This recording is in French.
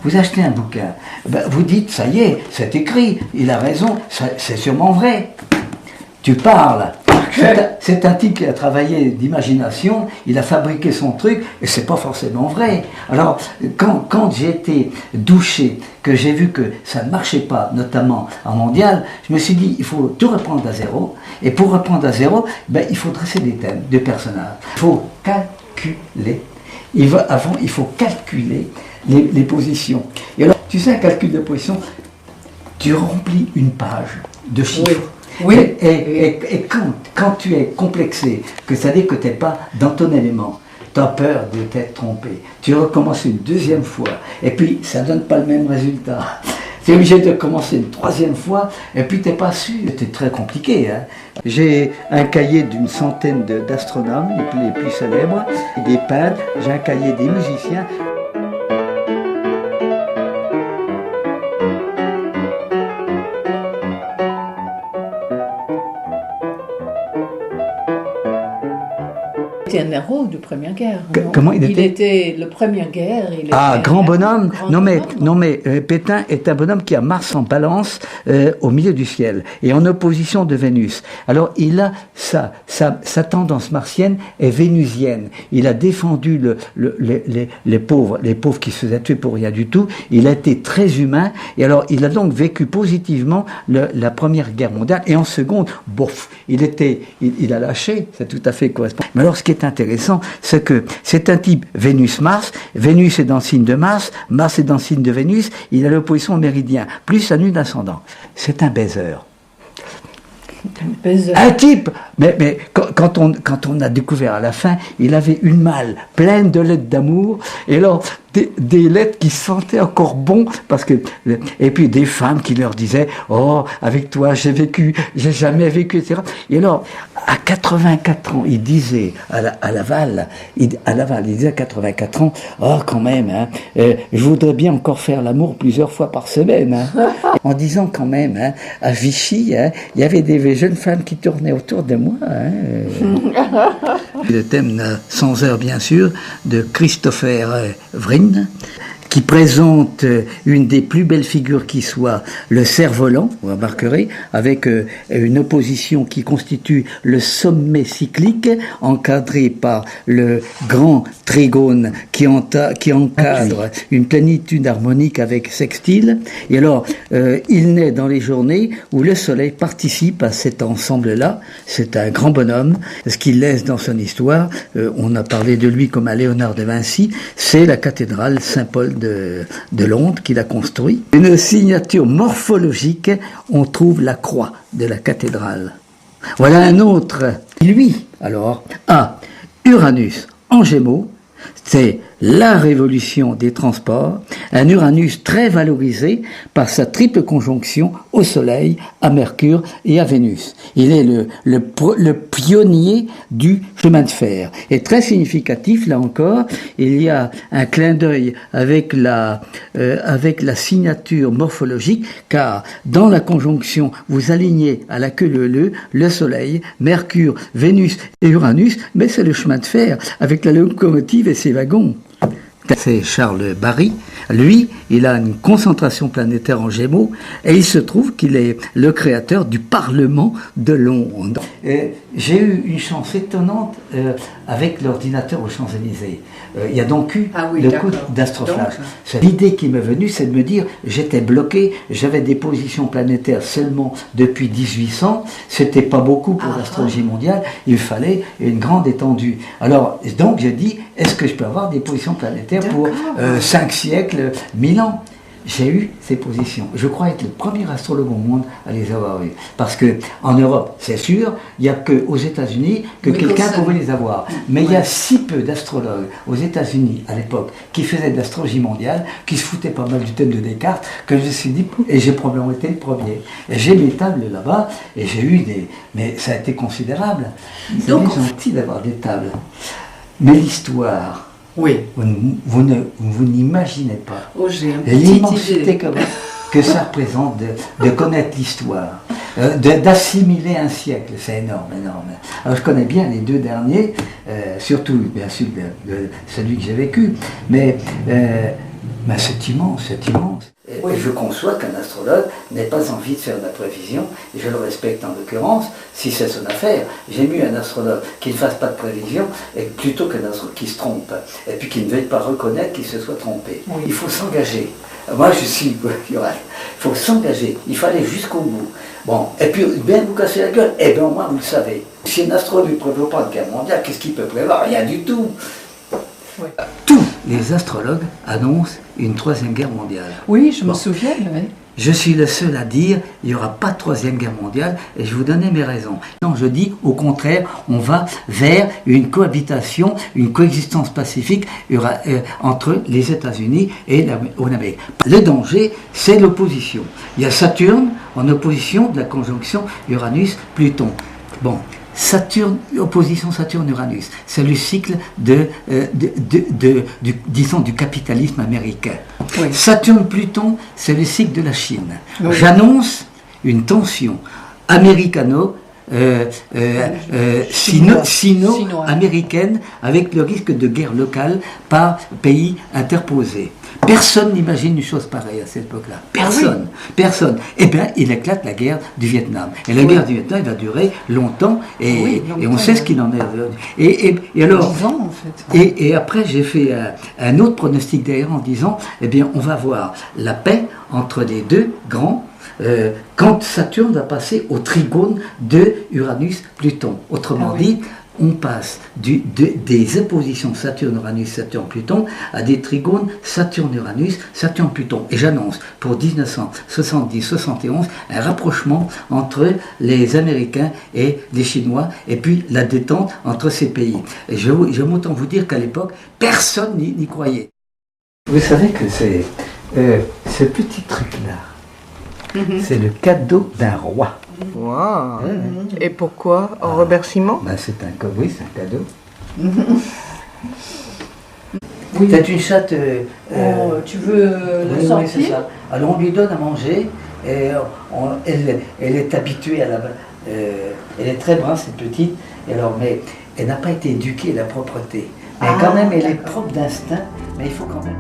vous achetez un bouquin, ben, vous dites, ça y est, c'est écrit, il a raison, c'est sûrement vrai. Tu parles. C'est un type qui a travaillé d'imagination, il a fabriqué son truc, et c'est pas forcément vrai. Alors, quand j'ai été douché, que j'ai vu que ça ne marchait pas, notamment en mondial, je me suis dit, il faut tout reprendre à zéro, et pour reprendre à zéro, ben, il faut dresser des thèmes, des personnages. Il faut calculer. Avant, il faut calculer les positions. Et alors, tu sais, un calcul de position, tu remplis une page de chiffres. Oui. Oui. Et quand tu es complexé, que ça dit que tu n'es pas dans ton élément, tu as peur de t'être trompé, tu recommences une deuxième fois, et puis ça ne donne pas le même résultat. Tu es obligé de commencer une troisième fois, et puis tu n'es pas sûr. C'était très compliqué. Hein. J'ai un cahier d'une centaine d'astronomes, les plus célèbres, des peintres, j'ai un cahier des musiciens. Un héros de Première Guerre. Comment il était le Première Guerre. Grand bonhomme. Non mais Pétain est un bonhomme qui a Mars en balance au milieu du ciel et en opposition de Vénus. Alors il a sa tendance martienne est vénusienne. Il a défendu les pauvres qui se faisaient tuer pour rien du tout. Il a été très humain et alors il a donc vécu positivement la Première Guerre mondiale et en seconde, bof, il a lâché. C'est tout à fait correspondant. Mais alors ce qui est intéressant, c'est que c'est un type Vénus-Mars, Vénus est dans le signe de Mars, Mars est dans le signe de Vénus, il a l'opposition au méridien, plus sa lune ascendant. C'est un baiser. Un type, mais quand on a découvert à la fin, il avait une malle pleine de lettres d'amour, et alors des lettres qui sentaient encore bon, et puis des femmes qui leur disaient, oh, avec toi j'ai jamais vécu, etc. Et alors, à 84 ans, il disait à Laval, il disait à 84 ans, oh, quand même, hein, je voudrais bien encore faire l'amour plusieurs fois par semaine, hein. En disant quand même, hein, à Vichy, hein, il y avait des jeunes femmes qui tournaient autour de moi. Hein. Le thème 100 heures, bien sûr, de Christopher Wren, qui présente une des plus belles figures qui soit, le cerf-volant, vous remarquerez, avec une opposition qui constitue le sommet cyclique, encadré par le grand trigone qui encadre une plénitude harmonique avec sextile. Et alors, il naît dans les journées où le soleil participe à cet ensemble-là. C'est un grand bonhomme. Ce qu'il laisse dans son histoire, on a parlé de lui comme un Léonard de Vinci, c'est la cathédrale Saint-Paul de Londres qu'il a construit. Une signature morphologique, on trouve la croix de la cathédrale. Voilà un autre. Lui, alors, a Uranus en Gémeaux, c'est la révolution des transports, un Uranus très valorisé par sa triple conjonction au Soleil, à Mercure et à Vénus. Il est le pionnier du chemin de fer. Et très significatif, là encore, il y a un clin d'œil avec la signature morphologique, car dans la conjonction, vous alignez à la queue leu le Soleil, Mercure, Vénus et Uranus, mais c'est le chemin de fer, avec la locomotive et ses wagons. C'est Charles Barry. Lui, il a une concentration planétaire en Gémeaux et il se trouve qu'il est le créateur du Parlement de Londres. J'ai eu une chance étonnante avec l'ordinateur aux Champs-Élysées. Il y a donc eu le coup d'Astroflash. L'idée qui m'est venue, c'est de me dire, j'étais bloqué, j'avais des positions planétaires seulement depuis 1800, c'était pas beaucoup pour l'astrologie mondiale, il fallait une grande étendue. Alors, donc j'ai dit, est-ce que je peux avoir des positions planétaires pour 5 siècles, 1000 ans? J'ai eu ces positions. Je crois être le premier astrologue au monde à les avoir eues. Parce que en Europe, c'est sûr, il n'y a qu'aux États-Unis que quelqu'un pouvait les avoir. Mais il y a si peu d'astrologues aux États-Unis à l'époque qui faisaient de l'astrologie mondiale, qui se foutaient pas mal du thème de Descartes, que je me suis dit, et j'ai probablement été le premier. Et j'ai mes tables là-bas, et j'ai eu des... Mais ça a été considérable. C'est gentil d'avoir des tables. Mais l'histoire... Oui. Vous n'imaginez pas l'immensité que ça représente de connaître l'histoire, d'assimiler un siècle. C'est énorme, énorme. Alors je connais bien les deux derniers, surtout bien sûr celui que j'ai vécu, mais Mais c'est immense, c'est immense. Et je conçois qu'un astrologue n'ait pas envie de faire de la prévision, et je le respecte en l'occurrence, si c'est son affaire. J'ai mieux un astrologue qui ne fasse pas de prévision, et plutôt qu'un astrologue qui se trompe, et puis qui ne veuille pas reconnaître qu'il se soit trompé. Oui. Il faut s'engager. Moi je suis, il faut s'engager, il faut aller jusqu'au bout. Bon, et puis bien vous casser la gueule, et bien au moins vous le savez. Si un astrologue ne prévoit pas de guerre mondiale, qu'est-ce qu'il peut prévoir? Rien du tout. Oui. Tous les astrologues annoncent une troisième guerre mondiale. Oui, je me souviens. Oui. Je suis le seul à dire il n'y aura pas de troisième guerre mondiale et je vais vous donner mes raisons. Non, je dis au contraire, on va vers une cohabitation, une coexistence pacifique entre les États-Unis et l'Amérique. Le danger, c'est l'opposition. Il y a Saturne en opposition de la conjonction Uranus-Pluton. Bon. Saturne, opposition Saturne-Uranus, c'est le cycle du capitalisme américain. Oui. Saturne-Pluton, c'est le cycle de la Chine. Oui. J'annonce une tension sino-américaine avec le risque de guerre locale par pays interposés. Personne n'imagine une chose pareille à cette époque-là. Personne. Ah oui. Personne. Eh bien, il éclate la guerre du Vietnam. Et la guerre du Vietnam, elle va durer longtemps et on sait ce qu'il en est. Et alors, 10 ans, en fait. Et après, j'ai fait un autre pronostic d'ailleurs en disant, eh bien, on va voir la paix entre les deux grands quand Saturne va passer au trigone de Uranus-Pluton. Autrement dit, on passe des oppositions Saturne-Uranus, Saturne-Pluton à des trigones Saturne-Uranus, Saturne-Pluton. Et j'annonce pour 1970-71 un rapprochement entre les Américains et les Chinois et puis la détente entre ces pays. Et j'aime autant vous dire qu'à l'époque, personne n'y croyait. Vous savez que c'est ce petit truc-là, c'est le cadeau d'un roi. Wow. Et pourquoi? En remerciement? C'est un cadeau. Oui. C'est une chatte. Tu veux le sortir? Oui, c'est ça. Alors on lui donne à manger. Et elle est habituée à elle est très brune, cette petite. Mais elle n'a pas été éduquée à la propreté. Mais quand même, elle est propre d'instinct. Mais il faut quand même.